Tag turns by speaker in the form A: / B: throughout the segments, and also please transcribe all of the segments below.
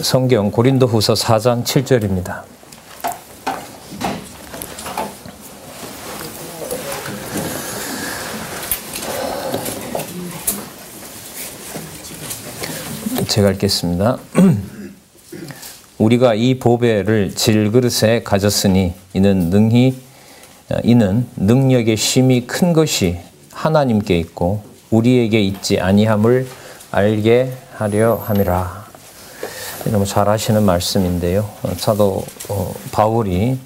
A: 성경 고린도후서 4장 7절입니다. 제가 읽겠습니다. 우리가 이 보배를 질그릇에 가졌으니 이는 능력의 심이 큰 것이 하나님께 있고 우리에게 있지 아니함을 알게 하려 함이라. 너무 잘 하시는 말씀인데요. 사도 바울이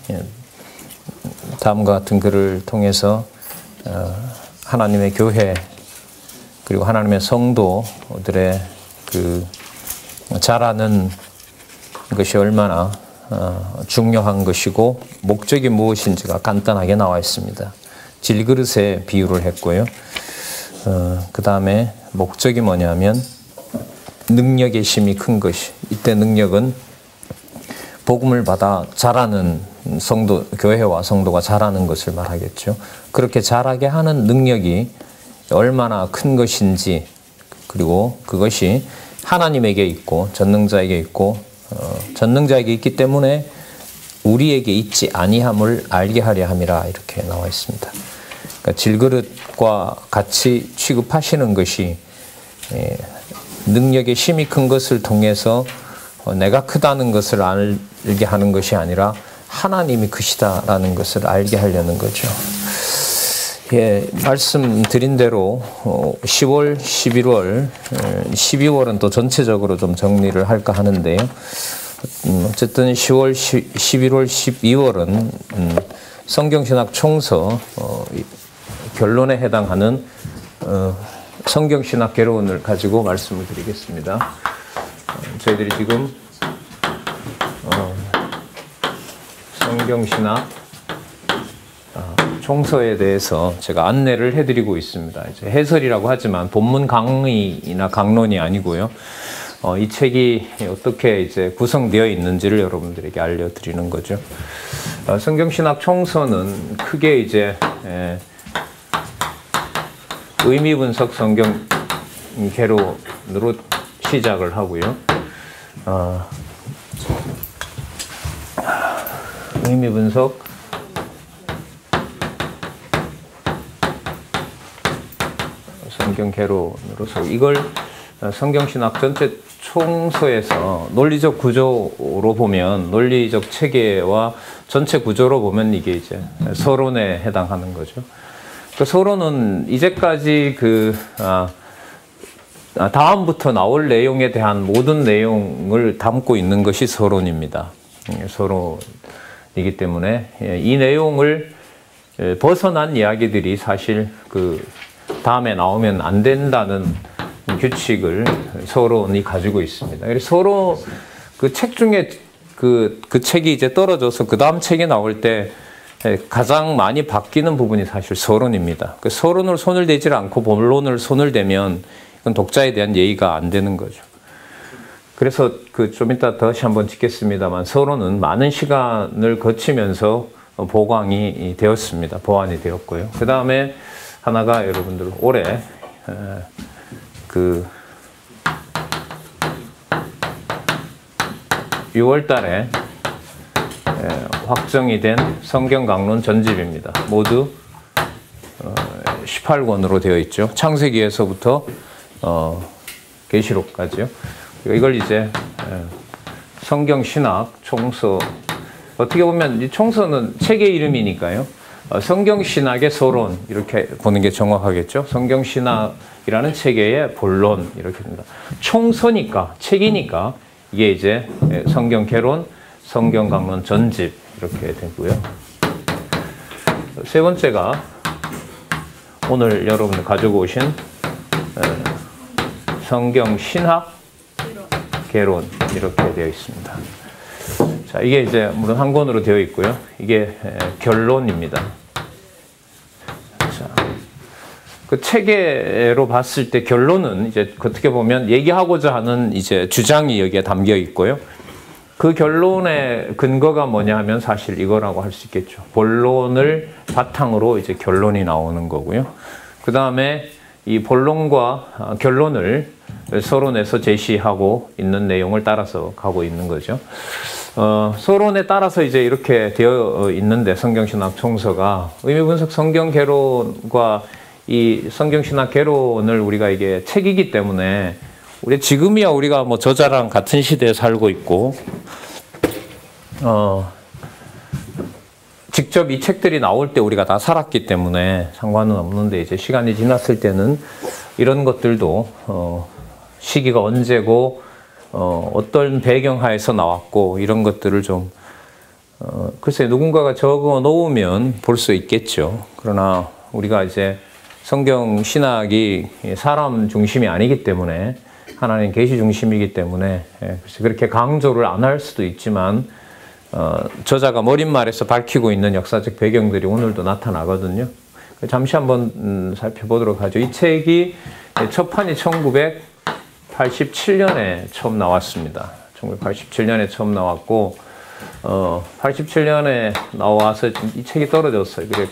A: 다음과 같은 글을 통해서 하나님의 교회 그리고 하나님의 성도들의 그 자라는 것이 얼마나 중요한 것이고 목적이 무엇인지가 간단하게 나와 있습니다. 질그릇에 비유를 했고요. 그 다음에 목적이 뭐냐면 능력의 심이 큰 것이, 이때 능력은 복음을 받아 자라는 성도, 교회와 성도가 자라는 것을 말하겠죠. 그렇게 자라게 하는 능력이 얼마나 큰 것인지, 그리고 그것이 하나님에게 있고 전능자에게 있고 전능자에게 있기 때문에 우리에게 있지 아니함을 알게 하려 함이라, 이렇게 나와 있습니다. 그러니까 질그릇과 같이 취급하시는 것이 능력의 심이 큰 것을 통해서 내가 크다는 것을 알게 하는 것이 아니라 하나님이 크시다라는 것을 알게 하려는 거죠. 말씀드린 대로 10월, 11월, 12월은 또 전체적으로 좀 정리를 할까 하는데요. 어쨌든 10월, 11월, 12월은 성경신학 총서 결론에 해당하는 성경신학 개론을 가지고 말씀을 드리겠습니다. 저희들이 지금 성경신학 총서에 대해서 제가 안내를 해드리고 있습니다. 이제 해설이라고 하지만 본문 강의나 강론이 아니고요. 이 책이 어떻게 이제 구성되어 있는지를 여러분들에게 알려드리는 거죠. 성경신학 총서는 크게 이제 의미분석 성경 개론으로 시작을 하고요. 의미분석 성경 개론으로서 이걸 성경신학 전체 총서에서 논리적 구조로 보면, 논리적 체계와 전체 구조로 보면 이게 이제 서론에 해당하는 거죠. 그 서론은 이제까지 다음부터 나올 내용에 대한 모든 내용을 담고 있는 것이 서론입니다. 서론이기 때문에 이 내용을 벗어난 이야기들이 사실 다음에 나오면 안 된다는 규칙을 서론이 가지고 있습니다. 그래서 서론, 그 책 중에 그 책이 이제 떨어져서 그 다음 책이 나올 때 가장 많이 바뀌는 부분이 사실 서론입니다. 그 서론을 손을 대지 않고 본론을 손을 대면 이건 독자에 대한 예의가 안 되는 거죠. 그래서 좀 이따 다시 한번 짚겠습니다만, 서론은 많은 시간을 거치면서 보강이 되었습니다. 보완이 되었고요. 그 다음에 하나가 여러분들 올해 6월 달에 확정이 된 성경 강론 전집입니다. 모두 18권으로 되어 있죠. 창세기에서부터 계시록까지요. 이걸 이제 성경 신학 총서, 어떻게 보면 이 총서는 책의 이름이니까요. 성경 신학의 서론, 이렇게 보는 게 정확하겠죠. 성경 신학이라는 체계의 본론, 이렇게 됩니다. 총서니까, 책이니까 이게 이제 성경 개론, 성경 강론 전집, 이렇게 되고요. 세 번째가 오늘 여러분들 가지고 오신 성경 신학 개론, 이렇게 되어 있습니다. 자, 이게 이제 물론 한 권으로 되어 있고요. 이게 결론입니다. 자, 그 체계로 봤을 때 결론은 이제 어떻게 보면 얘기하고자 하는 이제 주장이 여기에 담겨 있고요. 그 결론의 근거가 뭐냐 하면 사실 이거라고 할 수 있겠죠. 본론을 바탕으로 이제 결론이 나오는 거고요. 그 다음에 이 본론과 결론을 서론에서 제시하고 있는 내용을 따라서 가고 있는 거죠. 서론에 따라서 이제 이렇게 되어 있는데 성경신학 총서가 의미분석 성경개론과 이 성경신학 개론을 우리가 이게 책이기 때문에 우리 지금이야 우리가 뭐 저자랑 같은 시대에 살고 있고 직접 이 책들이 나올 때 우리가 다 살았기 때문에 상관은 없는데 이제 시간이 지났을 때는 이런 것들도 시기가 언제고 어떤 배경하에서 나왔고 이런 것들을 좀 글쎄 누군가가 적어 놓으면 볼 수 있겠죠. 그러나 우리가 이제 성경 신학이 사람 중심이 아니기 때문에 하나님 계시 중심이기 때문에 글쎄 그렇게 강조를 안 할 수도 있지만 저자가 머릿말에서 밝히고 있는 역사적 배경들이 오늘도 나타나거든요. 잠시 한번 살펴보도록 하죠. 이 책이 첫 판이 1987년에 처음 나왔습니다. 1987년에 처음 나왔고 87년에 나와서 이 책이 떨어졌어요. 그래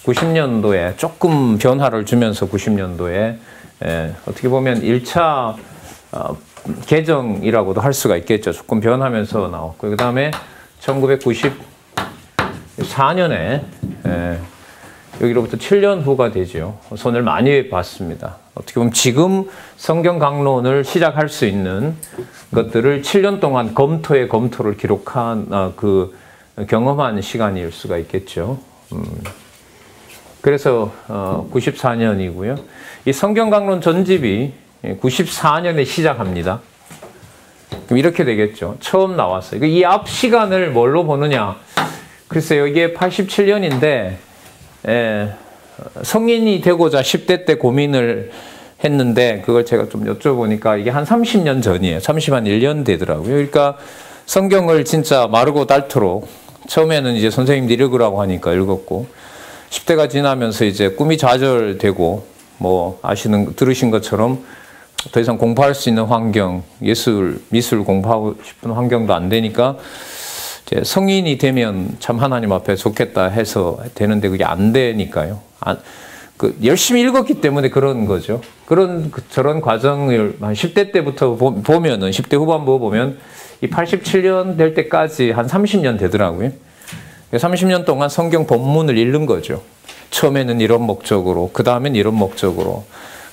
A: 90년도에 조금 변화를 주면서 90년도에 어떻게 보면 1차 개정이라고도 할 수가 있겠죠. 조금 변하면서 나왔고 그 다음에 1994년에 여기로부터 7년 후가 되죠. 손을 많이 봤습니다. 어떻게 보면 지금 성경 강론을 시작할 수 있는 것들을 7년 동안 검토의 검토를 기록한 그 경험한 시간일 수가 있겠죠. 그래서 94년이고요. 이 성경 강론 전집이 94년에 시작합니다. 그럼 이렇게 되겠죠. 처음 나왔어요. 이 앞 시간을 뭘로 보느냐? 글쎄요, 이게 87년인데 성인이 되고자 10대 때 고민을 했는데 그걸 제가 좀 여쭤보니까 이게 한 30년 전이에요. 31년 되더라고요. 그러니까 성경을 진짜 마르고 닳도록 처음에는 이제 선생님들이 읽으라고 하니까 읽었고 10대가 지나면서 이제 꿈이 좌절되고 뭐 들으신 것처럼 더 이상 공부할 수 있는 환경, 예술, 미술 공부하고 싶은 환경도 안 되니까 이제 성인이 되면 참 하나님 앞에 좋겠다 해서 되는데 그게 안 되니까요. 열심히 읽었기 때문에 그런 거죠. 저런 과정을 한 10대 때부터 보면은 10대 후반부 보면 이 87년 될 때까지 한 30년 되더라고요. 30년 동안 성경 본문을 읽는 거죠. 처음에는 이런 목적으로, 그 다음엔 이런 목적으로,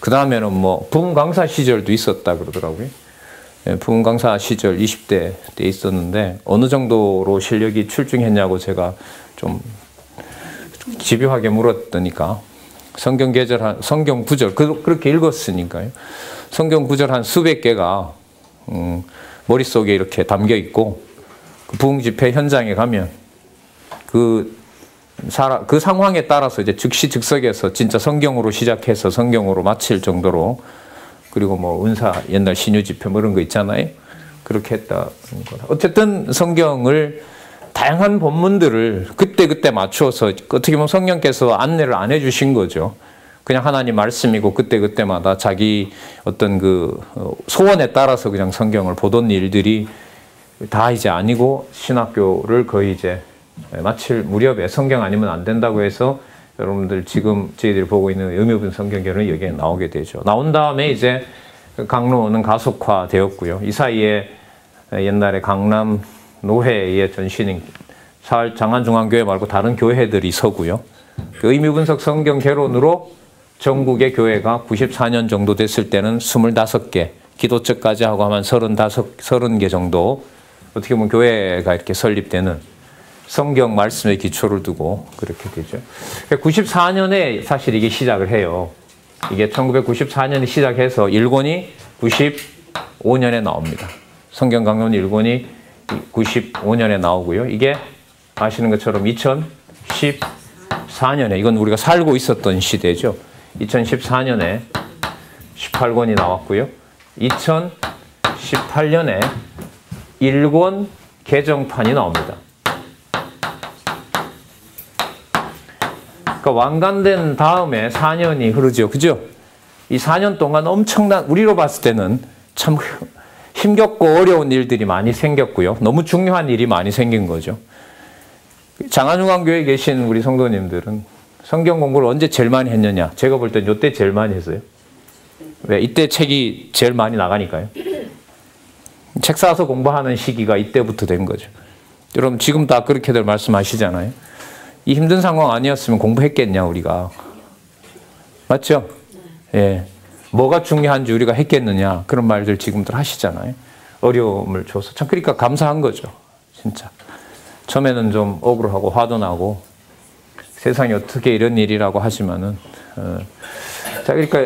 A: 그 다음에는 뭐 부흥 강사 시절도 있었다 그러더라고요. 부흥 강사 시절 20대 때 있었는데 어느 정도로 실력이 출중했냐고 제가 좀 집요하게 물었더니까 성경 구절 그렇게 읽었으니까요. 성경 구절 한 수백 개가 머릿속에 이렇게 담겨 있고 그 부흥 집회 현장에 가면 그 상황에 따라서 이제 즉시 즉석에서 진짜 성경으로 시작해서 성경으로 마칠 정도로 그리고 뭐 은사 옛날 신유 집회 뭐 이런 거 있잖아요. 그렇게 했다는 거다. 어쨌든 성경을 다양한 본문들을 그때 맞추어서 어떻게 보면 성령께서 안내를 안 해주신 거죠. 그냥 하나님 말씀이고 그때마다 자기 어떤 그 소원에 따라서 그냥 성경을 보던 일들이 다 이제 아니고 신학교를 거의 이제 마칠 무렵에 성경 아니면 안 된다고 해서 여러분들 지금 저희들이 보고 있는 의미분 성경개론이 여기에 나오게 되죠. 나온 다음에 이제 강론은 가속화되었고요. 이 사이에 옛날에 강남 노회의 전신인 장안중앙교회 말고 다른 교회들이 서고요. 그 의미분석 성경개론으로 전국의 교회가 94년 정도 됐을 때는 25개, 기도처까지 하고 하면 30개 정도 어떻게 보면 교회가 이렇게 설립되는 성경 말씀의 기초를 두고 그렇게 되죠. 94년에 사실 이게 시작을 해요. 이게 1994년에 시작해서 1권이 95년에 나옵니다. 성경 강론 1권이 95년에 나오고요. 이게 아시는 것처럼 2014년에 이건 우리가 살고 있었던 시대죠. 2014년에 18권이 나왔고요. 2018년에 1권 개정판이 나옵니다. 그러니까 완간된 다음에 4년이 흐르죠. 그죠? 이 4년 동안 엄청난, 우리로 봤을 때는 참 힘겹고 어려운 일들이 많이 생겼고요. 너무 중요한 일이 많이 생긴 거죠. 장안중앙교회에 계신 우리 성도님들은 성경 공부를 언제 제일 많이 했느냐? 제가 볼 땐 이때 제일 많이 했어요. 왜? 이때 책이 제일 많이 나가니까요. 책 사서 공부하는 시기가 이때부터 된 거죠. 여러분 지금 다 그렇게들 말씀하시잖아요. 이 힘든 상황 아니었으면 공부했겠냐 우리가. 맞죠? 예. 뭐가 중요한지 우리가 했겠느냐 그런 말들 지금들 하시잖아요. 어려움을 줘서 참 그러니까 감사한 거죠. 진짜. 처음에는 좀 억울하고 화도 나고 세상에 어떻게 이런 일이라고 하지만은 자 그러니까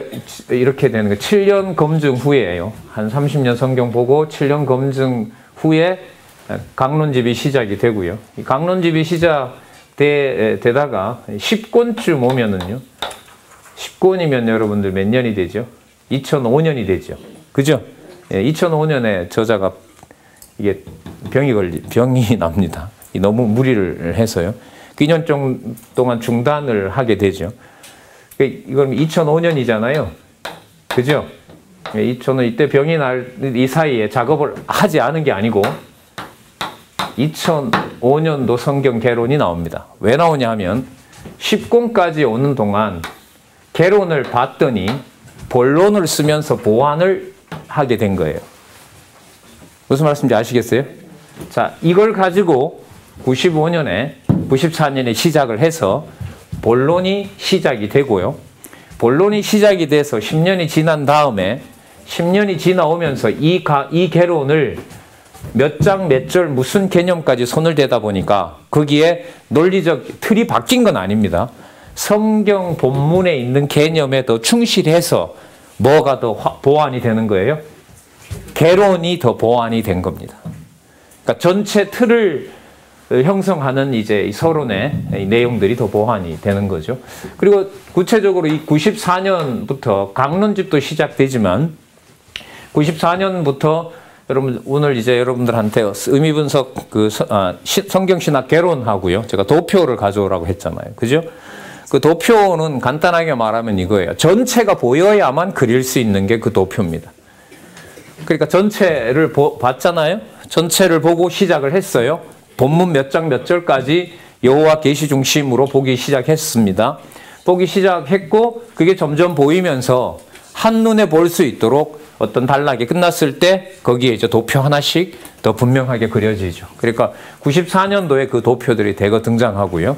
A: 이렇게 되는 거 7년 검증 후에요. 한 30년 성경 보고 7년 검증 후에 강론집이 시작이 되고요. 이 강론집이 시작되다가 10권쯤 오면은요. 10권이면 여러분들 몇 년이 되죠? 2005년이 되죠. 그죠? 예, 2005년에 저자가 이게 병이 납니다. 너무 무리를 해서요. 그 2년 정도 동안 중단을 하게 되죠. 이건 2005년이잖아요. 그죠? 저는 이때 병이 날 이 사이에 작업을 하지 않은 게 아니고 2005년도 성경 개론이 나옵니다. 왜 나오냐 하면 10권까지 오는 동안 개론을 봤더니 본론을 쓰면서 보완을 하게 된 거예요. 무슨 말씀인지 아시겠어요? 자, 이걸 가지고 94년에 시작을 해서 본론이 시작이 되고요. 본론이 시작이 돼서 10년이 지난 다음에 10년이 지나오면서 이 개론을 몇 장 몇 절 무슨 개념까지 손을 대다 보니까 거기에 논리적 틀이 바뀐 건 아닙니다. 성경 본문에 있는 개념에 더 충실해서 뭐가 더 보완이 되는 거예요? 개론이 더 보완이 된 겁니다. 그러니까 전체 틀을 형성하는 이제 서론의 내용들이 더 보완이 되는 거죠. 그리고 구체적으로 이 94년부터 강론집도 시작되지만 94년부터 여러분 오늘 이제 여러분들한테 의미분석 성경신학 개론하고요. 제가 도표를 가져오라고 했잖아요. 그죠? 그 도표는 간단하게 말하면 이거예요. 전체가 보여야만 그릴 수 있는 게 그 도표입니다. 그러니까 전체를 봤잖아요. 전체를 보고 시작을 했어요. 본문 몇 장 몇 절까지 여호와 계시 중심으로 보기 시작했습니다. 보기 시작했고 그게 점점 보이면서 한눈에 볼 수 있도록 어떤 단락이 끝났을 때 거기에 이제 도표 하나씩 더 분명하게 그려지죠. 그러니까 94년도에 그 도표들이 대거 등장하고요.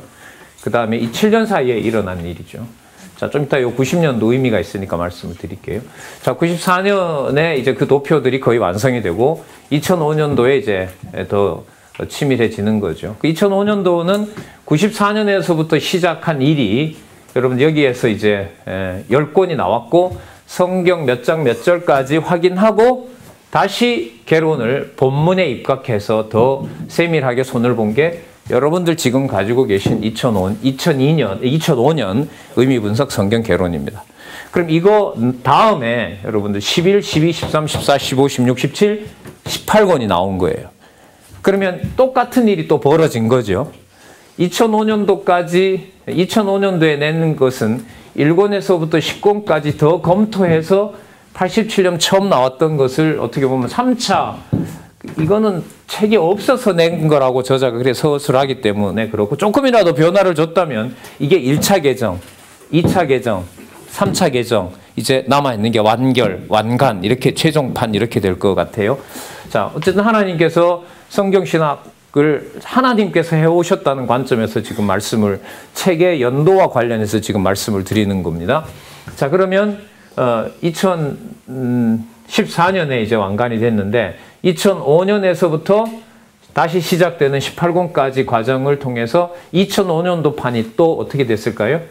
A: 그 다음에 이 7년 사이에 일어난 일이죠. 자, 좀 이따 요 90년도 의미가 있으니까 말씀을 드릴게요. 자, 94년에 이제 그 도표들이 거의 완성이 되고 2005년도에 이제 더 치밀해지는 거죠. 그 2005년도는 94년에서부터 시작한 일이 여러분 여기에서 이제 10권이 나왔고 성경 몇 장 몇 절까지 확인하고 다시 개론을 본문에 입각해서 더 세밀하게 손을 본 게 여러분들 지금 가지고 계신 2005년 의미분석 성경 개론입니다. 그럼 이거 다음에 여러분들 11, 12, 13, 14, 15, 16, 17, 18권이 나온 거예요. 그러면 똑같은 일이 또 벌어진 거죠. 2005년도에 낸 것은 1권에서부터 10권까지 더 검토해서 87년 처음 나왔던 것을 어떻게 보면 3차 이거는 책이 없어서 낸 거라고 저자가 그래 서술하기 때문에 그렇고 조금이라도 변화를 줬다면 이게 1차 개정, 2차 개정, 3차 개정 이제 남아있는 게 완결, 완간 이렇게 최종판 이렇게 될 것 같아요. 자, 어쨌든 하나님께서 성경신학을 하나님께서 해오셨다는 관점에서 지금 말씀을 책의 연도와 관련해서 지금 말씀을 드리는 겁니다. 자, 그러면 2014년에 이제 완간이 됐는데 2005년에서부터 다시 시작되는 18권까지 과정을 통해서 2005년도 판이 또 어떻게 됐을까요?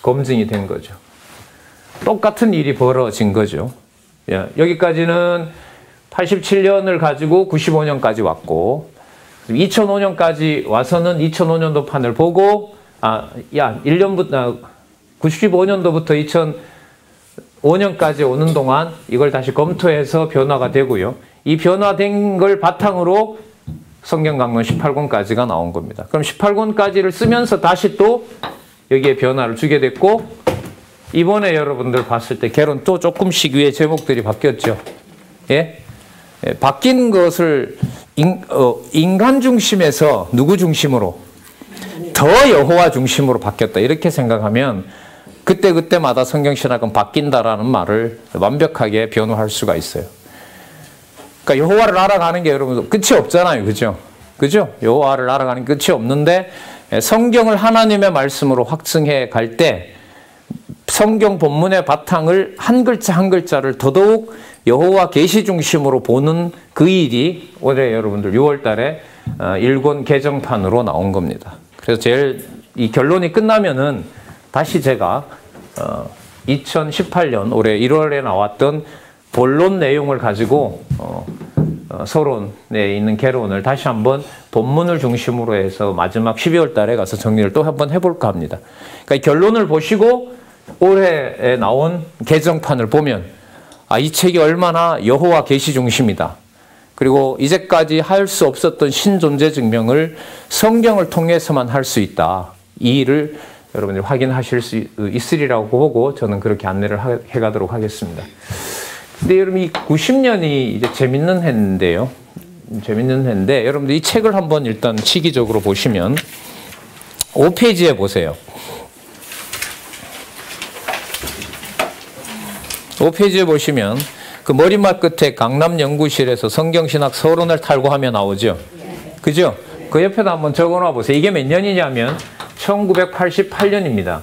A: 검증이 된 거죠. 똑같은 일이 벌어진 거죠. 여기까지는 87년을 가지고 95년까지 왔고 2005년까지 와서는 2005년도 판을 보고 95년도부터 2005년까지 오는 동안 이걸 다시 검토해서 변화가 되고요. 이 변화된 걸 바탕으로 성경강론 18권까지가 나온 겁니다. 그럼 18권까지를 쓰면서 다시 또 여기에 변화를 주게 됐고 이번에 여러분들 봤을 때 개론 또 조금씩 위에 제목들이 바뀌었죠. 예? 바뀐 것을 인간 중심에서 누구 중심으로? 더 여호와 중심으로 바뀌었다. 이렇게 생각하면 그때그때마다 성경신학은 바뀐다라는 말을 완벽하게 변호할 수가 있어요. 그러니까 여호와를 알아가는 게 여러분 끝이 없잖아요. 그죠? 그죠? 여호와를 알아가는 게 끝이 없는데 성경을 하나님의 말씀으로 확증해 갈 때 성경 본문의 바탕을 한 글자 한 글자를 더더욱 여호와 계시 중심으로 보는 그 일이 올해 여러분들 6월 달에 일권 개정판으로 나온 겁니다. 그래서 제일 이 결론이 끝나면은 다시 제가 2018년 올해 1월에 나왔던 본론 내용을 가지고 서론에 있는 개론을 다시 한번 본문을 중심으로 해서 마지막 12월 달에 가서 정리를 또 한번 해볼까 합니다. 그러니까 결론을 보시고 올해에 나온 개정판을 보면 이 책이 얼마나 여호와 계시 중심이다. 그리고 이제까지 할 수 없었던 신존재 증명을 성경을 통해서만 할 수 있다. 이 일을 여러분들이 확인하실 수 있으리라고 보고 저는 그렇게 안내를 해가도록 하겠습니다. 근데 여러분 이 90년이 이제 재밌는 해인데요. 재밌는 해인데 여러분들 이 책을 한번 일단 시기적으로 보시면 5페이지에 보세요. 5페이지에 보시면 그 머리맡 끝에 강남연구실에서 성경신학 서론을 탈고하며 나오죠. 그죠? 그 옆에다 한번 적어놔 보세요. 이게 몇 년이냐면 1988년입니다.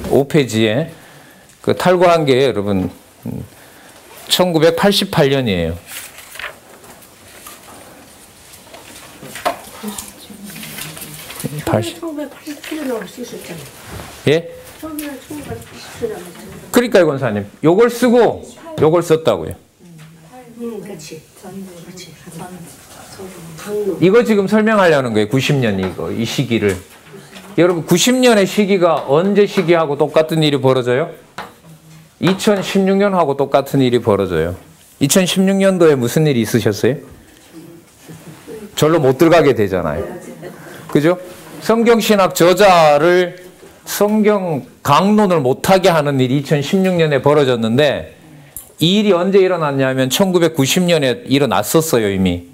A: 5페이지에 그 탈고한 게 여러분 1988년이에요.
B: 처음에 1987년에 나올 수 있었잖아요.
A: 예?
B: 처음에 1987년에.
A: 그러니까요, 권사님. 요걸 쓰고 요걸 썼다고요.
B: 그렇지. 그렇지.
A: 이거 지금 설명하려는 거예요. 90년 이거 이 시기를. 여러분 90년의 시기가 언제 시기하고 똑같은 일이 벌어져요? 2016년하고 똑같은 일이 벌어져요. 2016년도에 무슨 일이 있으셨어요? 절로 못 들어가게 되잖아요. 그죠? 성경신학 저자를 성경 강론을 못하게 하는 일이 2016년에 벌어졌는데 이 일이 언제 일어났냐면 1990년에 일어났었어요, 이미.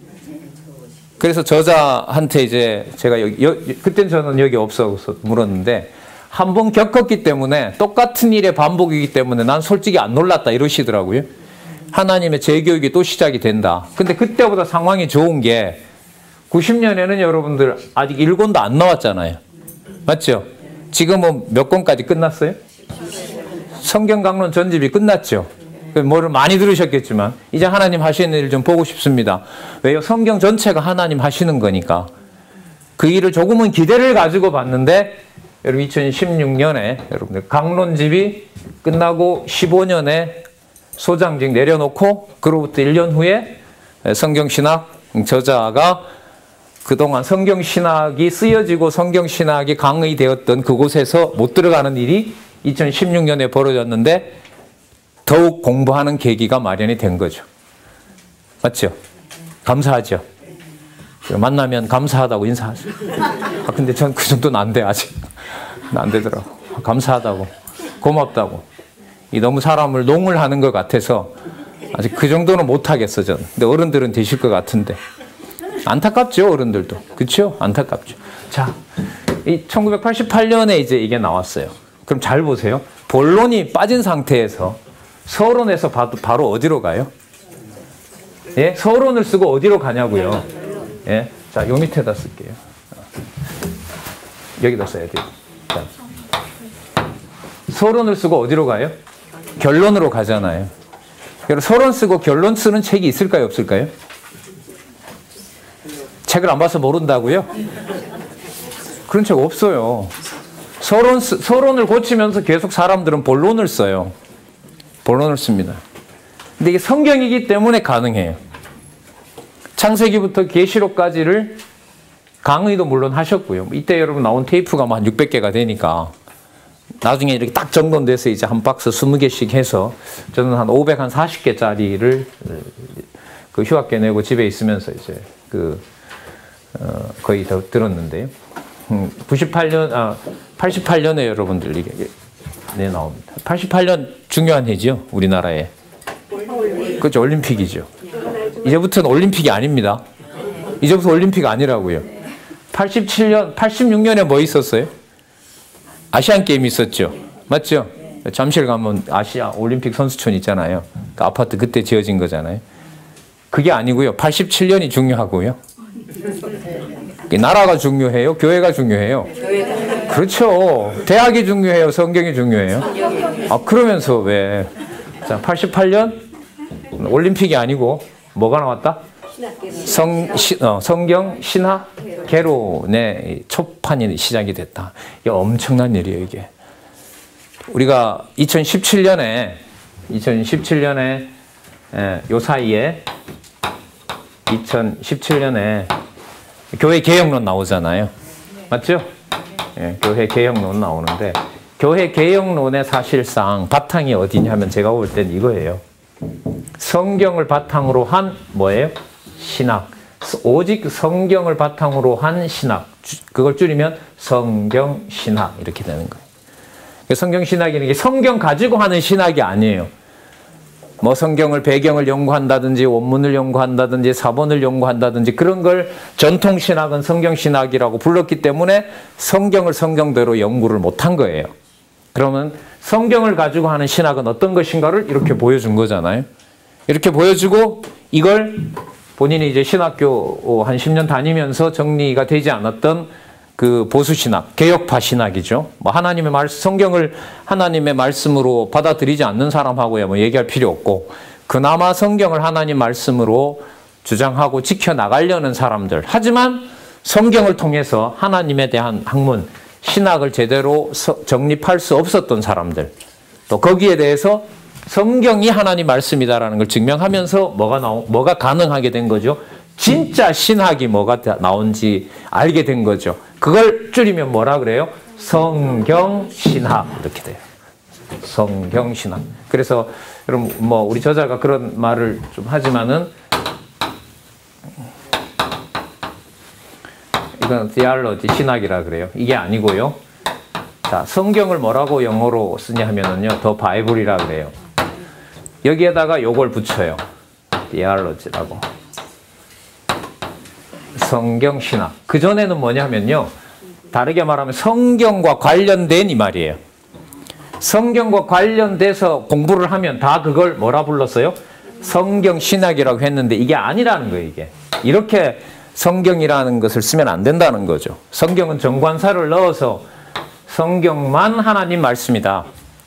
A: 그래서 저자한테 이제 제가 그때는 저는 여기 없어서 물었는데 한 번 겪었기 때문에 똑같은 일의 반복이기 때문에 난 솔직히 안 놀랐다 이러시더라고요. 하나님의 재교육이 또 시작이 된다. 근데 그때보다 상황이 좋은 게 90년에는 여러분들 아직 1권도 안 나왔잖아요. 맞죠? 지금은 몇 권까지 끝났어요? 성경 강론 전집이 끝났죠. 뭐를 많이 들으셨겠지만 이제 하나님 하시는 일 좀 보고 싶습니다. 왜요? 성경 전체가 하나님 하시는 거니까. 그 일을 조금은 기대를 가지고 봤는데 여러분 2016년에 여러분들 강론집이 끝나고 15년에 소장직 내려놓고 그로부터 1년 후에 성경신학 저자가 그동안 성경신학이 쓰여지고 성경신학이 강의되었던 그곳에서 못 들어가는 일이 2016년에 벌어졌는데 더욱 공부하는 계기가 마련이 된 거죠. 맞죠? 감사하죠? 만나면 감사하다고 인사하세요. 근데 전 그 정도는 안 돼, 아직. 안 되더라고. 감사하다고. 고맙다고. 너무 사람을 농을 하는 것 같아서 아직 그 정도는 못 하겠어, 저는. 근데 어른들은 되실 것 같은데. 안타깝죠, 어른들도. 그렇죠? 안타깝죠. 자, 이 1988년에 이제 이게 나왔어요. 그럼 잘 보세요. 본론이 빠진 상태에서 서론에서 바로 어디로 가요? 예? 서론을 쓰고 어디로 가냐고요? 예? 자, 요 밑에다 쓸게요. 여기다 써야 돼요. 자. 서론을 쓰고 어디로 가요? 결론으로 가잖아요. 여러분, 서론 쓰고 결론 쓰는 책이 있을까요? 없을까요? 책을 안 봐서 모른다고요? 그런 책 없어요. 서론을 고치면서 계속 사람들은 본론을 써요. 본론을 씁니다. 근데 이게 성경이기 때문에 가능해요. 창세기부터 계시록까지를 강의도 물론 하셨고요. 이때 여러분 나온 테이프가 한 600개가 되니까 나중에 이렇게 딱 정돈돼서 이제 한 박스 20개씩 해서 저는 한 540개짜리를 그 휴학계 내고 집에 있으면서 이제 거의 다 들었는데요. 88년에 여러분들 이게 나옵니다. 88년 중요한 해죠, 우리나라에. 그렇죠, 올림픽이죠. 이제부터는 올림픽이 아닙니다. 이제부터 올림픽 아니라고요. 87년, 86년에 뭐 있었어요? 아시안 게임 있었죠. 맞죠? 잠실 가면 아시아 올림픽 선수촌 있잖아요. 그 아파트 그때 지어진 거잖아요. 그게 아니고요. 87년이 중요하고요. 나라가 중요해요? 교회가 중요해요? 그렇죠. 대학이 중요해요? 성경이 중요해요? 아, 그러면서 왜? 자, 88년 올림픽이 아니고 뭐가 나왔다? 성경 신학 개론의 초판이 시작이 됐다. 이게 엄청난 일이에요, 이게. 우리가 2017년에 요 사이에 2017년에 교회 개혁론 나오잖아요. 맞죠? 예, 교회 개혁론 나오는데 교회 개혁론의 사실상 바탕이 어디냐면 제가 볼 땐 이거예요. 성경을 바탕으로 한 뭐예요? 신학. 오직 성경을 바탕으로 한 신학. 그걸 줄이면 성경신학 이렇게 되는 거예요. 성경신학이라는 게 성경 가지고 하는 신학이 아니에요. 뭐 성경을 배경을 연구한다든지 원문을 연구한다든지 사본을 연구한다든지 그런 걸 전통신학은 성경신학이라고 불렀기 때문에 성경을 성경대로 연구를 못한 거예요. 그러면 성경을 가지고 하는 신학은 어떤 것인가를 이렇게 보여준 거잖아요. 이렇게 보여주고 이걸 본인이 이제 신학교 한 10년 다니면서 정리가 되지 않았던 그 보수신학, 개혁파 신학이죠. 뭐 하나님의 말씀, 성경을 하나님의 말씀으로 받아들이지 않는 사람하고야 뭐 얘기할 필요 없고 그나마 성경을 하나님 말씀으로 주장하고 지켜나가려는 사람들. 하지만 성경을 통해서 하나님에 대한 학문, 신학을 제대로 정립할 수 없었던 사람들. 또 거기에 대해서 성경이 하나님 말씀이다라는 걸 증명하면서 뭐가 가능하게 된 거죠? 진짜 신학이 뭐가 나온지 알게 된 거죠. 그걸 줄이면 뭐라 그래요? 성경신학 이렇게 돼요. 성경신학. 그래서 여러분 뭐 우리 저자가 그런 말을 좀 하지만은 이건 theology 신학이라 그래요. 이게 아니고요. 자, 성경을 뭐라고 영어로 쓰냐 하면은요, 더 바이블이라 그래요. 여기에다가 요걸 붙여요. theology라고. 성경신학. 그전에는 뭐냐면요. 다르게 말하면 성경과 관련된 이 말이에요. 성경과 관련돼서 공부를 하면 다 그걸 뭐라 불렀어요? 성경신학이라고 했는데 이게 아니라는 거예요, 이게. 이렇게 성경이라는 것을 쓰면 안 된다는 거죠. 성경은 정관사를 넣어서 성경만 하나님 말씀이다.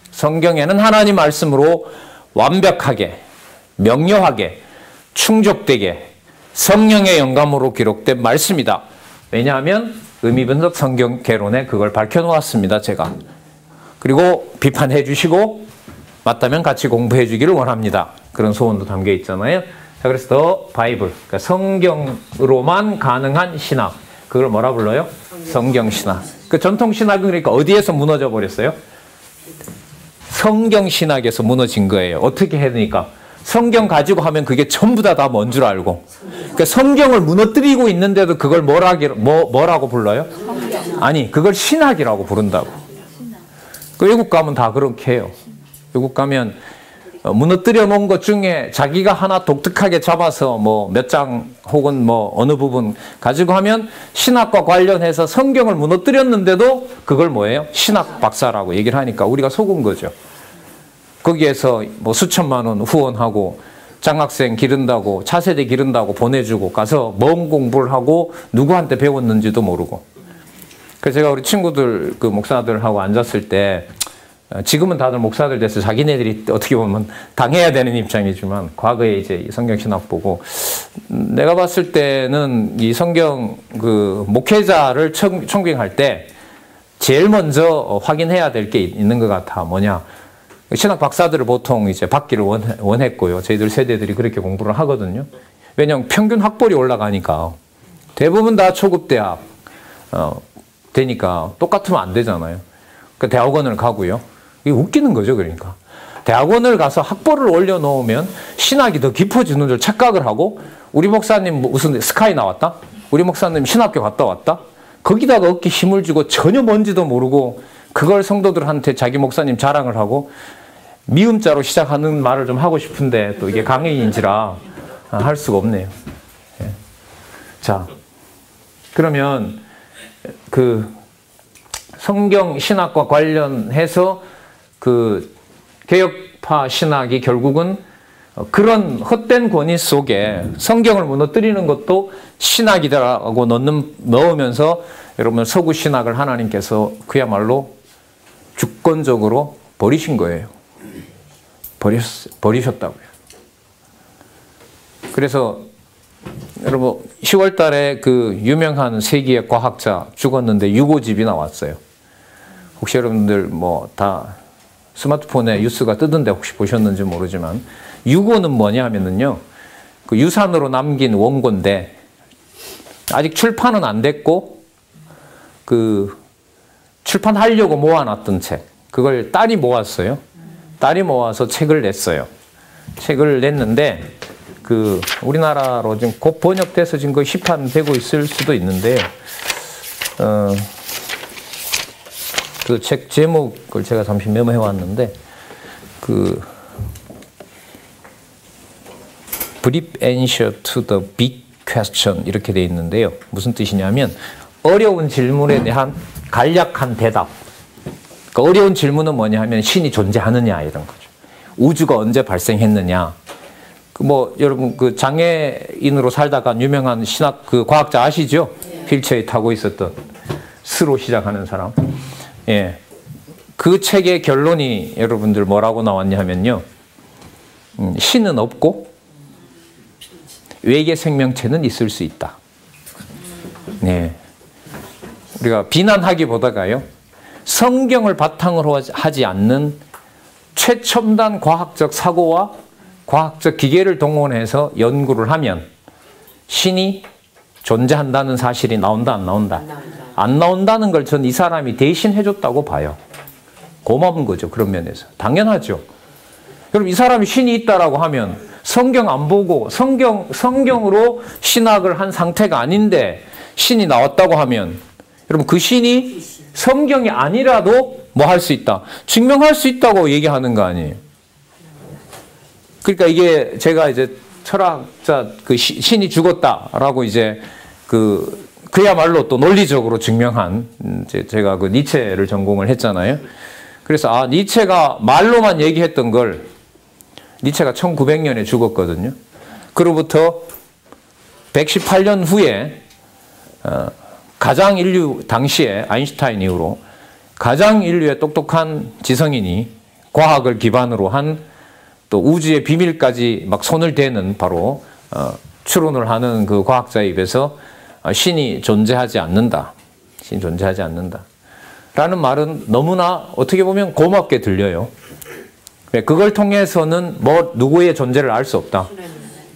A: 성경에는 하나님 말씀으로 완벽하게, 명료하게, 충족되게 성령의 영감으로 기록된 말씀이다. 왜냐하면 의미분석 성경 개론에 그걸 밝혀놓았습니다, 제가. 그리고 비판해 주시고 맞다면 같이 공부해 주기를 원합니다. 그런 소원도 담겨 있잖아요. 자, 그래서 더 바이블, 그러니까 성경으로만 가능한 신학. 그걸 뭐라 불러요? 성경신학. 그 전통신학은 그러니까 어디에서 무너져 버렸어요? 성경신학에서 무너진 거예요. 어떻게 해야 되니까? 성경 가지고 하면 그게 전부 다 뭔 줄 알고. 그러니까 성경을 무너뜨리고 있는데도 그걸 뭐라고 불러요? 아니, 그걸 신학이라고 부른다고. 그 외국 가면 다 그렇게 해요. 외국 가면 무너뜨려 놓은 것 중에 자기가 하나 독특하게 잡아서 뭐 몇 장 혹은 뭐 어느 부분 가지고 하면 신학과 관련해서 성경을 무너뜨렸는데도 그걸 뭐예요? 신학 박사라고 얘기를 하니까 우리가 속은 거죠. 거기에서 뭐 수천만 원 후원하고 장학생 기른다고 차세대 기른다고 보내주고 가서 뭔 공부를 하고 누구한테 배웠는지도 모르고. 그래서 제가 우리 친구들 그 목사들하고 앉았을 때 지금은 다들 목사들 돼서 자기네들이 어떻게 보면 당해야 되는 입장이지만 과거에 이제 성경신학 보고 내가 봤을 때는 이 성경 그 목회자를 청빙할 때 제일 먼저 확인해야 될 게 있는 것 같아. 뭐냐? 신학 박사들을 보통 이제 받기를 원했고요. 저희들 세대들이 그렇게 공부를 하거든요. 왜냐하면 평균 학벌이 올라가니까 대부분 다 초급 대학 되니까 똑같으면 안 되잖아요. 그 대학원을 가고요. 이게 웃기는 거죠, 그러니까. 대학원을 가서 학벌을 올려놓으면 신학이 더 깊어지는 줄 착각을 하고 우리 목사님 무슨 스카이 나왔다? 우리 목사님 신학교 갔다 왔다? 거기다가 어깨 힘을 주고 전혀 뭔지도 모르고 그걸 성도들한테 자기 목사님 자랑을 하고 미음자로 시작하는 말을 좀 하고 싶은데 또 이게 강의인지라 할 수가 없네요. 예. 자, 그러면 그 성경 신학과 관련해서 그 개혁파 신학이 결국은 그런 헛된 권위 속에 성경을 무너뜨리는 것도 신학이다라고 넣으면서 여러분 서구 신학을 하나님께서 그야말로 주권적으로 버리신 거예요. 버리셨다고요. 그래서 여러분 10월 달에 그 유명한 세계의 과학자 죽었는데 유고집이 나왔어요. 혹시 여러분들 뭐 다 스마트폰에 뉴스가 뜨던데 혹시 보셨는지 모르지만 유고는 뭐냐 하면은요. 그 유산으로 남긴 원고인데 아직 출판은 안 됐고 그 출판하려고 모아놨던 책 그걸 딸이 모았어요. 딸이 모아서 책을 냈어요. 책을 냈는데 그 우리나라로 지금 곧 번역돼서 지금 거의 시판되고 있을 수도 있는데 그 책 제목을 제가 잠시 메모해 왔는데 그 Brief Answer to the Big Question 이렇게 돼 있는데요. 무슨 뜻이냐면 어려운 질문에 대한 간략한 대답. 그러니까 어려운 질문은 뭐냐 하면 신이 존재하느냐 이런 거죠. 우주가 언제 발생했느냐. 그 뭐 여러분 그 장애인으로 살다가 유명한 신학 그 과학자 아시죠? 휠체어에 타고 있었던 스로 시작하는 사람. 예. 그 책의 결론이 여러분들 뭐라고 나왔냐 하면요. 신은 없고 외계 생명체는 있을 수 있다. 네. 우리가 비난하기보다가요. 성경을 바탕으로 하지 않는 최첨단 과학적 사고와 과학적 기계를 동원해서 연구를 하면 신이 존재한다는 사실이 나온다, 안 나온다? 안 나온다는 걸 전 이 사람이 대신 해줬다고 봐요. 고마운 거죠. 그런 면에서. 당연하죠. 그럼 이 사람이 신이 있다라고 하면 성경 안 보고 성경으로 신학을 한 상태가 아닌데 신이 나왔다고 하면 여러분 그 신이 성경이 아니라도 뭐 할 수 있다. 증명할 수 있다고 얘기하는 거 아니에요. 그러니까 이게 제가 이제 철학자 그 신이 죽었다라고 이제 그야말로 또 논리적으로 증명한 제가 그 니체를 전공을 했잖아요. 그래서 니체가 말로만 얘기했던 걸 니체가 1900년에 죽었거든요. 그로부터 118년 후에 가장 인류 당시에 아인슈타인 이후로 가장 인류의 똑똑한 지성인이 과학을 기반으로 한 또 우주의 비밀까지 막 손을 대는 바로 추론을 하는 그 과학자의 입에서 신이 존재하지 않는다. 신이 존재하지 않는다. 라는 말은 너무나 어떻게 보면 고맙게 들려요. 그걸 통해서는 누구의 존재를 알 수 없다.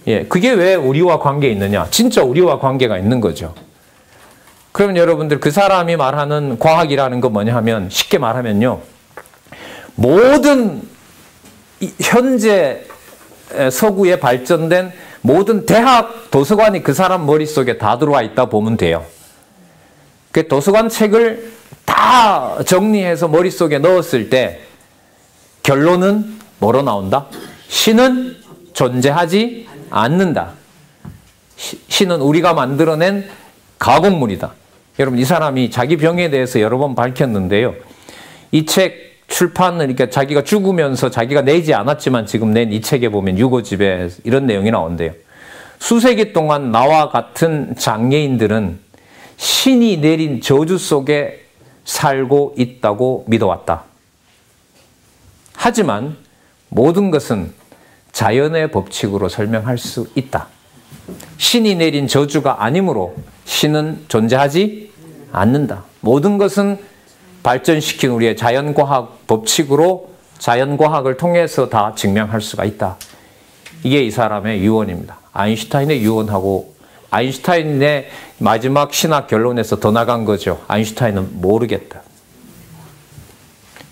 A: 예, 그게 왜 우리와 관계에 있느냐? 진짜 우리와 관계가 있는 거죠. 그러면 여러분들 그 사람이 말하는 과학이라는 건 뭐냐 하면 쉽게 말하면요. 모든 현재 서구에 발전된 모든 대학 도서관이 그 사람 머릿속에 다 들어와 있다 보면 돼요. 그 도서관 책을 다 정리해서 머릿속에 넣었을 때 결론은 뭐로 나온다? 신은 존재하지 않는다. 신은 우리가 만들어낸 가공물이다. 여러분 이 사람이 자기 병에 대해서 여러 번 밝혔는데요. 이 책 출판을 그러니까 자기가 죽으면서 자기가 내지 않았지만 지금 낸 이 책에 보면 유고집에 이런 내용이 나온대요. 수세기 동안 나와 같은 장애인들은 신이 내린 저주 속에 살고 있다고 믿어왔다. 하지만 모든 것은 자연의 법칙으로 설명할 수 있다. 신이 내린 저주가 아니므로 신은 존재하지 않는다. 모든 것은 발전시킨 우리의 자연과학 법칙으로 자연과학을 통해서 다 증명할 수가 있다. 이게 이 사람의 유언입니다. 아인슈타인의 유언하고 아인슈타인의 마지막 신학 결론에서 더 나간 거죠. 아인슈타인은 모르겠다.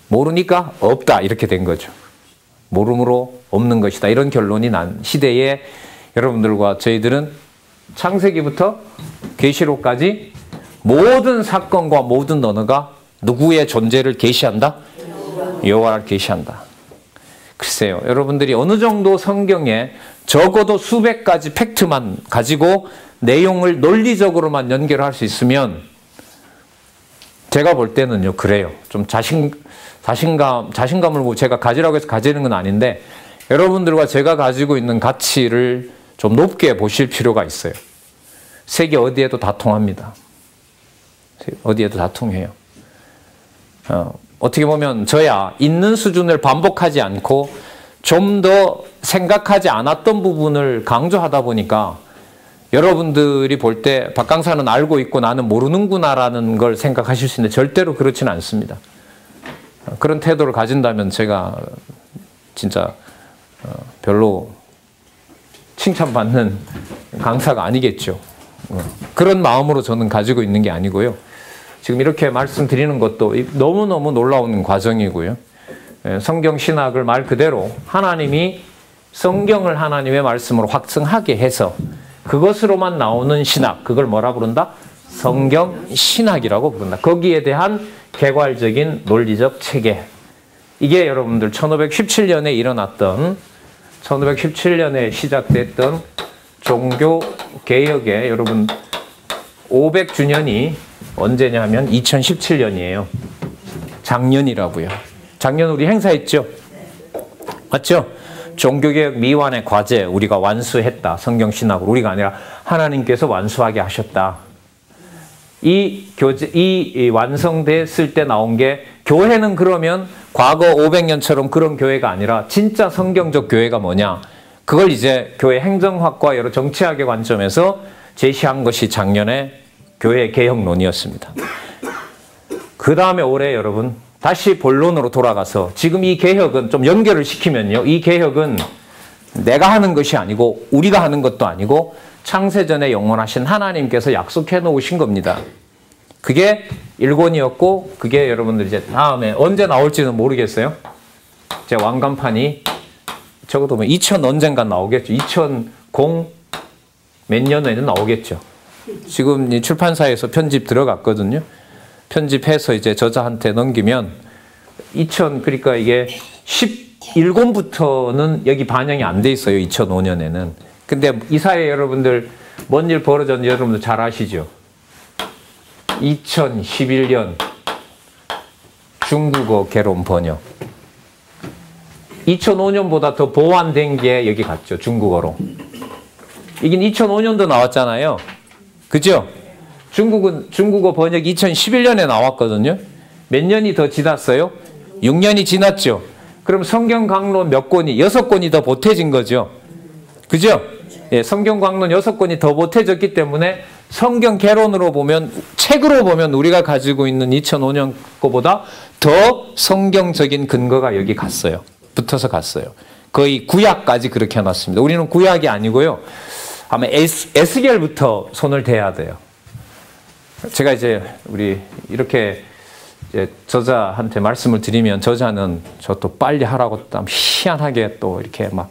A: 모르니까 없다. 이렇게 된 거죠. 모름으로 없는 것이다. 이런 결론이 난 시대에 여러분들과 저희들은 창세기부터 계시록까지 모든 사건과 모든 언어가 누구의 존재를 계시한다? 여호와를 계시한다. 글쎄요. 여러분들이 어느 정도 성경에 적어도 수백 가지 팩트만 가지고 내용을 논리적으로만 연결할 수 있으면 제가 볼 때는요, 그래요. 좀 자신감을 뭐 제가 가지라고 해서 가지는 건 아닌데, 여러분들과 제가 가지고 있는 가치를 좀 높게 보실 필요가 있어요. 세계 어디에도 다 통합니다. 어디에도 다 통해요. 어떻게 보면 저야 있는 수준을 반복하지 않고 좀 더 생각하지 않았던 부분을 강조하다 보니까 여러분들이 볼 때 박 강사는 알고 있고 나는 모르는구나라는 걸 생각하실 수 있는데 절대로 그렇지는 않습니다. 그런 태도를 가진다면 제가 진짜 별로 칭찬받는 강사가 아니겠죠. 그런 마음으로 저는 가지고 있는 게 아니고요. 지금 이렇게 말씀드리는 것도 너무너무 놀라운 과정이고요. 성경 신학을 말 그대로 하나님이 성경을 하나님의 말씀으로 확증하게 해서 그것으로만 나오는 신학, 그걸 뭐라 부른다? 성경 신학이라고 부른다. 거기에 대한 개괄적인 논리적 체계. 이게 여러분들 1517년에 일어났던 1517년에 시작됐던 종교 개혁의 여러분 500주년이 언제냐 하면 2017년이에요. 작년이라고요. 작년 우리 행사했죠? 맞죠? 종교개혁 미완의 과제 우리가 완수했다. 성경신학으로. 우리가 아니라 하나님께서 완수하게 하셨다. 이 완성됐을 때 나온 게 교회는 그러면 과거 500년처럼 그런 교회가 아니라 진짜 성경적 교회가 뭐냐. 그걸 이제 교회 행정학과 여러 정치학의 관점에서 제시한 것이 작년에 교회 개혁론이었습니다. 그 다음에 올해 여러분 다시 본론으로 돌아가서 지금 이 개혁은 좀 연결을 시키면요. 이 개혁은 내가 하는 것이 아니고 우리가 하는 것도 아니고 창세전에 영원하신 하나님께서 약속해 놓으신 겁니다. 그게 1권이었고 그게 여러분들 이제 다음에 언제 나올지는 모르겠어요. 제 왕관판이 적어도 2000 언젠가 나오겠죠. 2000 몇 년에는 나오겠죠. 지금 이 출판사에서 편집 들어갔거든요. 편집해서 이제 저자한테 넘기면 그러니까 이게 11권부터는 여기 반영이 안 돼 있어요. 2005년에는. 근데 이 사이에 여러분들 뭔 일 벌어졌는지 여러분들 잘 아시죠? 2011년 중국어 개론 번역. 2005년보다 더 보완된 게 여기 갔죠. 중국어로. 이긴 2005년도 나왔잖아요. 그죠? 중국어 번역이 2011년에 나왔거든요. 몇 년이 더 지났어요? 6년이 지났죠. 그럼 성경 강론 몇 권이? 6권이 더 보태진 거죠. 그죠? 예, 성경 강론 6권이 더 보태졌기 때문에 성경 개론으로 보면, 책으로 보면 우리가 가지고 있는 2005년 거보다 더 성경적인 근거가 여기 갔어요. 붙어서 갔어요. 거의 구약까지 그렇게 해놨습니다. 우리는 구약이 아니고요. 아마 에스겔부터 손을 대야 돼요. 제가 이제 우리 이렇게 이제 저자한테 말씀을 드리면 저자는 저 또 빨리 하라고 또 희한하게 또 이렇게 막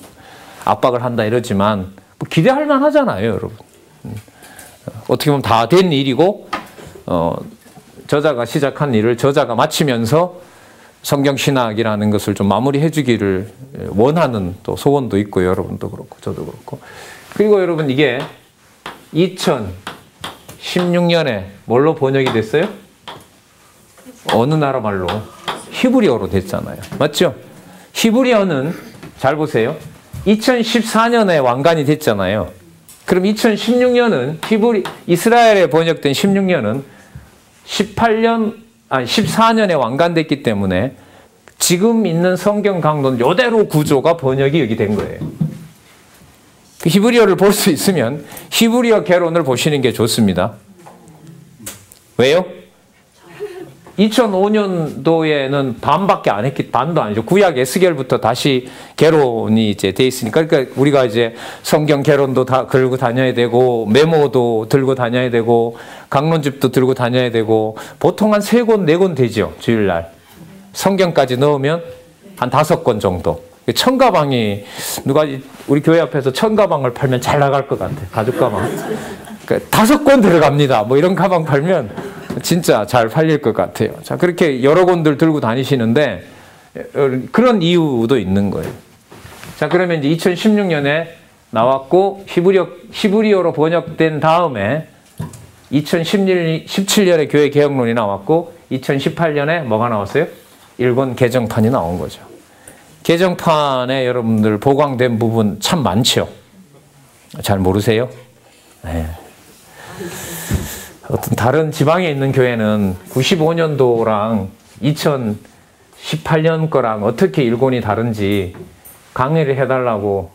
A: 압박을 한다 이러지만 뭐 기대할 만하잖아요, 여러분. 어떻게 보면 다 된 일이고 저자가 시작한 일을 저자가 마치면서 성경신학이라는 것을 좀 마무리해 주기를 원하는 또 소원도 있고 여러분도 그렇고 저도 그렇고. 그리고 여러분 이게 2016년에 뭘로 번역이 됐어요? 어느 나라 말로? 히브리어로 됐잖아요. 맞죠? 히브리어는 잘 보세요. 2014년에 완간이 됐잖아요. 그럼 2016년은 이스라엘에 번역된 16년은 14년에 완간됐기 때문에 지금 있는 성경 강론 이대로 구조가 번역이 여기 된 거예요. 그 히브리어를 볼 수 있으면 히브리어 개론을 보시는 게 좋습니다. 왜요? 2005년도에는 반밖에 안 했기, 반도 아니죠. 구약 에스겔부터 다시 개론이 이제 돼 있으니까, 그러니까 우리가 이제 성경 개론도 다 들고 다녀야 되고, 메모도 들고 다녀야 되고, 강론집도 들고 다녀야 되고, 보통 한 3권, 4권 되죠. 주일날. 성경까지 넣으면 한 5권 정도. 천가방이, 누가 우리 교회 앞에서 천가방을 팔면 잘 나갈 것 같아. 가죽 가방. 그러니까 5권 들어갑니다. 뭐 이런 가방 팔면 진짜 잘 팔릴 것 같아요. 자, 그렇게 여러 권들 들고 다니시는데 그런 이유도 있는 거예요. 자, 그러면 이제 2016년에 나왔고 히브리어로 번역된 다음에 2017년에 교회 개혁론이 나왔고 2018년에 뭐가 나왔어요? 일권 개정판이 나온 거죠. 개정판에 여러분들 보강된 부분 참 많죠. 잘 모르세요? 네. 어떤 다른 지방에 있는 교회는 95년도랑 2018년 거랑 어떻게 일본이 다른지 강의를 해달라고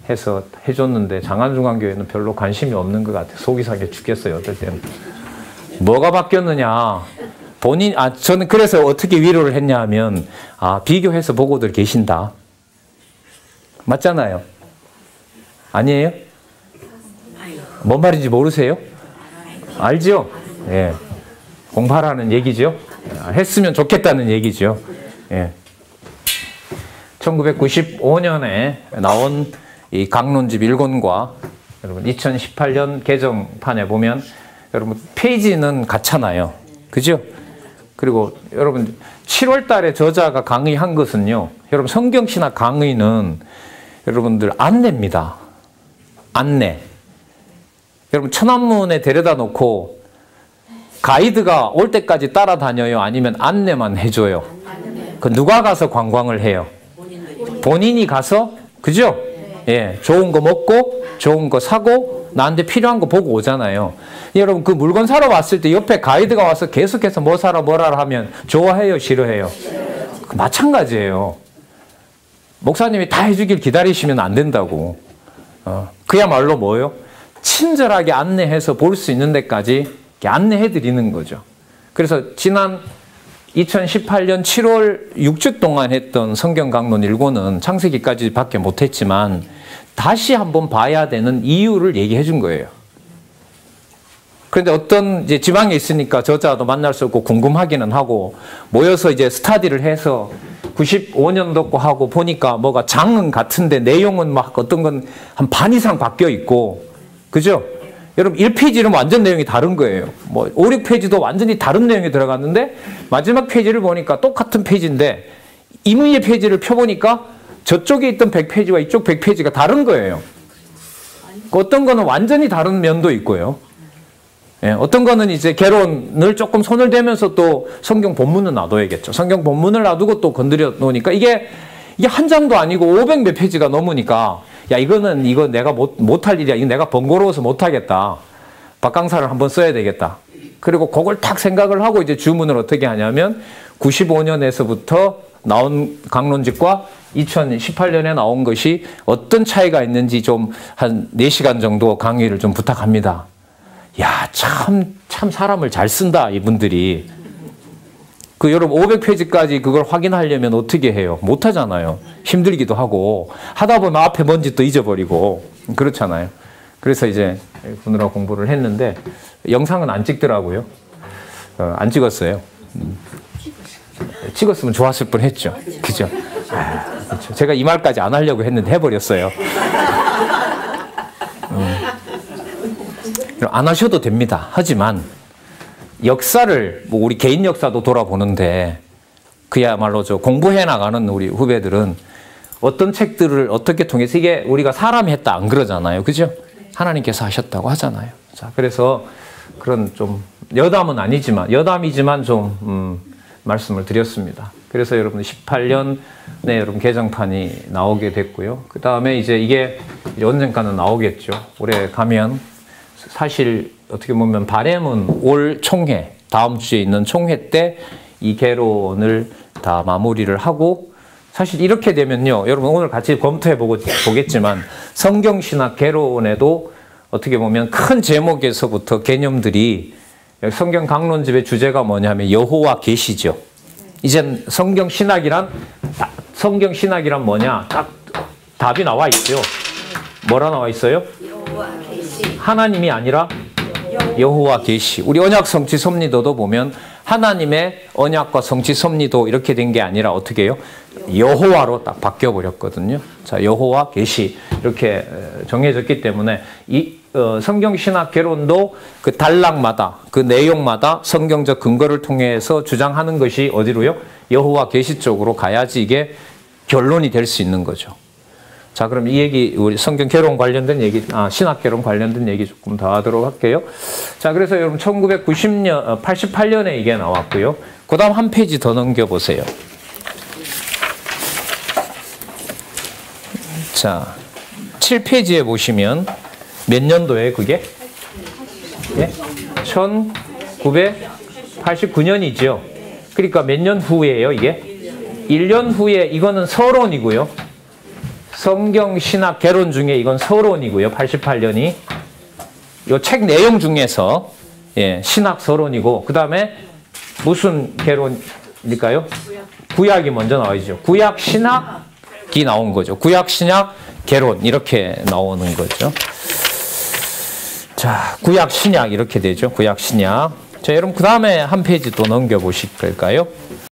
A: 해서 해줬는데 장안중앙교회는 별로 관심이 없는 것 같아요. 속이 상해 죽겠어요. 어떨 때는. 뭐가 바뀌었느냐. 저는 그래서 어떻게 위로를 했냐 하면, 비교해서 보고들 계신다. 맞잖아요. 아니에요? 뭔 말인지 모르세요? 알죠? 예. 공부하라는 얘기죠. 했으면 좋겠다는 얘기죠. 예. 1995년에 나온 이 강론집 1권과 여러분 2018년 개정판에 보면 여러분 페이지는 같잖아요. 그죠? 그리고 여러분 7월 달에 저자가 강의한 것은요. 여러분 성경신학 강의는 여러분들 안내입니다. 안내. 여러분 천안문에 데려다 놓고 가이드가 올 때까지 따라다녀요? 아니면 안내만 해줘요? 그 누가 가서 관광을 해요? 본인이 가서, 그죠? 예, 좋은 거 먹고 좋은 거 사고 나한테 필요한 거 보고 오잖아요. 여러분 그 물건 사러 왔을 때 옆에 가이드가 와서 계속해서 뭐 사라 뭐라 하면 좋아해요? 싫어해요? 마찬가지예요. 목사님이 다 해주길 기다리시면 안 된다고. 그야말로 뭐예요? 친절하게 안내해서 볼 수 있는 데까지 안내해 드리는 거죠. 그래서 지난 2018년 7월 6주 동안 했던 성경 강론 1권은 창세기까지 밖에 못했지만 다시 한번 봐야 되는 이유를 얘기해 준 거예요. 그런데 어떤 이제 지방에 있으니까 저자도 만날 수 없고 궁금하기는 하고 모여서 이제 스터디를 해서 95년도 거 하고 보니까 뭐가 장은 같은데 내용은 막 어떤 건 한 반 이상 바뀌어 있고, 그죠? 여러분 1페이지는 완전 내용이 다른 거예요. 뭐 5, 6페이지도 완전히 다른 내용이 들어갔는데 마지막 페이지를 보니까 똑같은 페이지인데 임의의 페이지를 펴보니까 저쪽에 있던 100페이지와 이쪽 100페이지가 다른 거예요. 어떤 거는 완전히 다른 면도 있고요. 예, 어떤 거는 이제 개론을 조금 손을 대면서 또 성경 본문은 놔둬야겠죠. 성경 본문을 놔두고 또 건드려 놓으니까 이게 한 장도 아니고 500 몇 페이지가 넘으니까 이거 내가 못할 일이야. 이거 내가 번거로워서 못하겠다. 박강사를 한번 써야 되겠다. 그리고 그걸 딱 생각을 하고 이제 주문을 어떻게 하냐면 95년에서부터 나온 강론집과 2018년에 나온 것이 어떤 차이가 있는지 좀 한 4시간 정도 강의를 좀 부탁합니다. 야, 참 사람을 잘 쓴다, 이분들이. 여러분 500페이지까지 그걸 확인하려면 어떻게 해요? 못 하잖아요. 힘들기도 하고 하다 보면 앞에 뭔지 또 잊어버리고 그렇잖아요. 그래서 이제 보느라 공부를 했는데 영상은 안 찍더라고요. 안 찍었어요. 찍었으면 좋았을 뻔했죠. 그죠? 그렇죠. 제가 이 말까지 안 하려고 했는데 해버렸어요. 안 하셔도 됩니다. 하지만 역사를 우리 개인 역사도 돌아보는데 그야말로 공부해 나가는 우리 후배들은 어떤 책들을 어떻게 통해서 이게 우리가 사람이 했다 안 그러잖아요. 그죠? 하나님께서 하셨다고 하잖아요. 자, 그래서 그런 좀 여담이지만 좀 말씀을 드렸습니다. 그래서 여러분 18년에 여러분 개정판이 나오게 됐고요. 그 다음에 이제 이게 언젠가는 나오겠죠. 올해 가면 사실 어떻게 보면 바램은 올 총회, 다음 주에 있는 총회 때 이 개론을 다 마무리를 하고 사실 이렇게 되면요. 여러분 오늘 같이 검토해 보겠지만 성경신학 개론에도 어떻게 보면 큰 제목에서부터 개념들이 성경 강론집의 주제가 뭐냐면 여호와 계시죠. 이젠 성경신학이란 뭐냐? 딱 답이 나와 있어요. 뭐라 나와 있어요? 하나님이 아니라 여호와 계시. 우리 언약 성취 섭리도도 보면 하나님의 언약과 성취 섭리도 이렇게 된 게 아니라 어떻게 해요? 여호와로 딱 바뀌어 버렸거든요. 자, 여호와 계시 이렇게 정해졌기 때문에 이 성경 신학 개론도 그 단락마다 그 내용마다 성경적 근거를 통해서 주장하는 것이 어디로요? 여호와 계시 쪽으로 가야지 이게 결론이 될 수 있는 거죠. 자, 그럼 이 얘기, 우리 성경 개론 관련된 얘기, 신학 개론 관련된 얘기 조금 더 하도록 할게요. 자, 그래서 여러분 88년에 이게 나왔고요. 그 다음 한 페이지 더 넘겨보세요. 자, 7페이지에 보시면 몇 년도에 그게? 예? 1989년이죠. 그러니까 몇 년 후에요, 이게? 1년 후에 이거는 서론이고요. 성경 신학 개론 중에 이건 서론이고요. 88년이. 이 책 내용 중에서 신학 서론이고 그 다음에 무슨 개론일까요? 구약이 먼저 나와있죠. 구약 신학이 나온 거죠. 구약 신학 개론 이렇게 나오는 거죠. 자, 구약 신약 이렇게 되죠. 구약 신약. 자, 여러분 그 다음에 한 페이지 또 넘겨보실까요?